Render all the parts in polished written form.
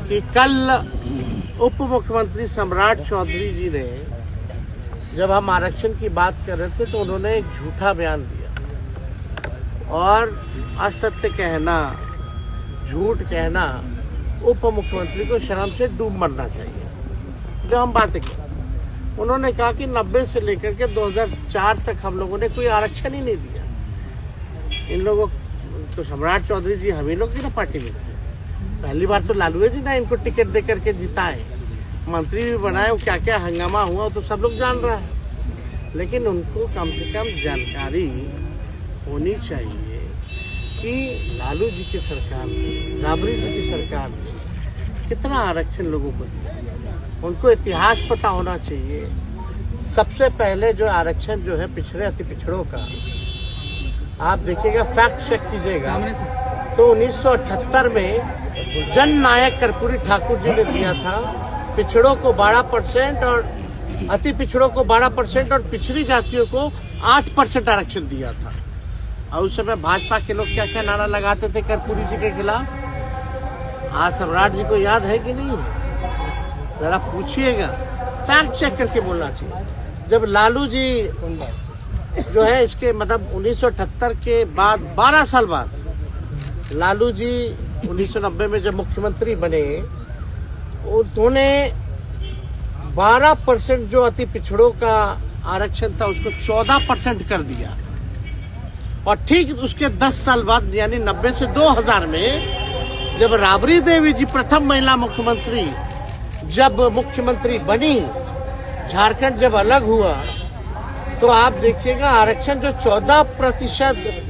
कि कल उप मुख्यमंत्री सम्राट चौधरी जी ने जब हम आरक्षण की बात कर रहे थे तो उन्होंने एक झूठा बयान दिया और असत्य कहना, झूठ कहना, उप मुख्यमंत्री को शर्म से डूब मरना चाहिए। जो हम बातें की, उन्होंने कहा कि 90 से लेकर के 2004 तक हम लोगों ने कोई आरक्षण ही नहीं दिया। इन लोगों तो सम्राट चौधरी जी हम ही लोग की ना पार्टी में थे। पहली बार तो लालू जी ना इनको टिकट दे करके जिताए, मंत्री भी बनाए, वो क्या क्या हंगामा हुआ तो सब लोग जान रहा है। लेकिन उनको कम से कम जानकारी होनी चाहिए कि लालू जी की सरकार ने, राबड़ी जी की सरकार ने कितना आरक्षण लोगों को दिया। उनको इतिहास पता होना चाहिए। सबसे पहले जो आरक्षण जो है पिछड़े अति पिछड़ों का, आप देखिएगा, फैक्ट चेक कीजिएगा, तो 1978 में जन नायक कर्पूरी ठाकुर जी ने दिया था। पिछड़ों को 12% और अति पिछड़ों को 12% और पिछड़ी जातियों को 8% आरक्षण दिया था। और उस समय भाजपा के लोग क्या क्या नारा लगाते थे कर्पूरी जी के खिलाफ। आज सम्राट जी को याद है कि नहीं है? जरा पूछिएगा, फैक्ट चेक करके बोलना चाहिए। जब लालू जी जो है इसके मतलब 1978 के बाद 12 साल बाद लालू जी 1990 में जब मुख्यमंत्री बने, उन्होंने 12% जो अति पिछड़ों का आरक्षण था उसको 14% कर दिया। और ठीक उसके 10 साल बाद यानी 90 से 2000 में जब राबड़ी देवी जी प्रथम महिला मुख्यमंत्री जब मुख्यमंत्री बनी, झारखंड जब अलग हुआ, तो आप देखिएगा आरक्षण जो 14%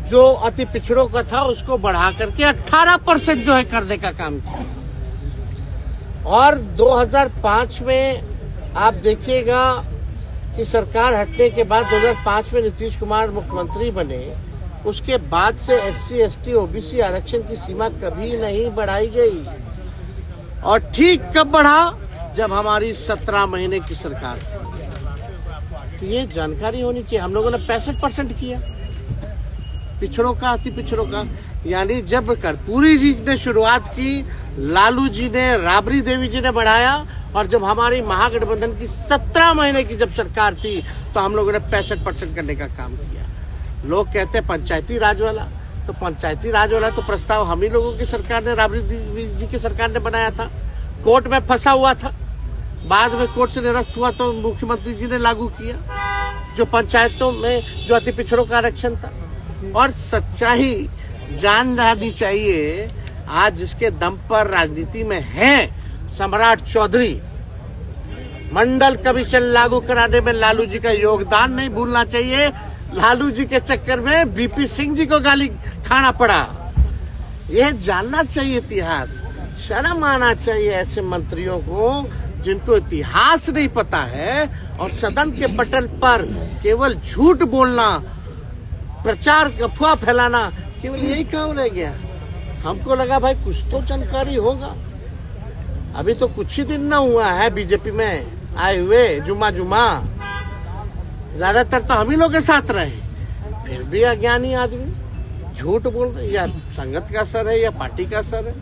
जो अति पिछड़ों का था उसको बढ़ा करके 18% जो है करने का काम किया। और 2005 में आप देखिएगा कि सरकार हटने के बाद 2005 में नीतीश कुमार मुख्यमंत्री बने, उसके बाद से SC, ST, OBC आरक्षण की सीमा कभी नहीं बढ़ाई गई। और ठीक कब बढ़ा? जब हमारी 17 महीने की सरकार थी। तो ये जानकारी होनी चाहिए। हम लोगों ने 65% किया पिछड़ों का, अति पिछड़ों का। यानी जब कर्पूरी जी ने शुरुआत की, लालू जी ने, राबड़ी देवी जी ने बढ़ाया, और जब हमारी महागठबंधन की 17 महीने की जब सरकार थी तो हम लोगों ने 65% करने का काम किया। लोग कहते हैं पंचायती राज वाला, तो पंचायती राज वाला तो प्रस्ताव हम ही लोगों की सरकार ने, राबड़ी देवी जी की सरकार ने बनाया था। कोर्ट में फंसा हुआ था, बाद में कोर्ट से निरस्त हुआ तो मुख्यमंत्री जी ने लागू किया, जो पंचायतों में जो अति पिछड़ों का आरक्षण था। और सच्चाई जान जानी चाहिए। आज जिसके दम पर राजनीति में है सम्राट चौधरी, मंडल कमीशन लागू कराने में लालू जी का योगदान नहीं भूलना चाहिए। लालू जी के चक्कर में BP सिंह जी को गाली खाना पड़ा। यह जानना चाहिए इतिहास। शर्म आना चाहिए ऐसे मंत्रियों को जिनको इतिहास नहीं पता है और सदन के पटल पर केवल झूठ बोलना, प्रचार अफवाह फैलाना, केवल यही काम रह गया। हमको लगा भाई कुछ तो जानकारी होगा। अभी तो कुछ ही दिन ना हुआ है बीजेपी में आए हुए, जुमा ज्यादातर तो हम ही लोग के साथ रहे, फिर भी अज्ञानी आदमी झूठ बोल रहे। या संगत का असर है या पार्टी का असर है।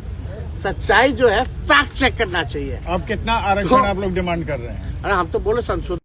सच्चाई जो है फैक्ट चेक करना चाहिए। अब कितना आरक्षण आप लोग डिमांड कर रहे हैं? अरे हम तो बोले संशोधन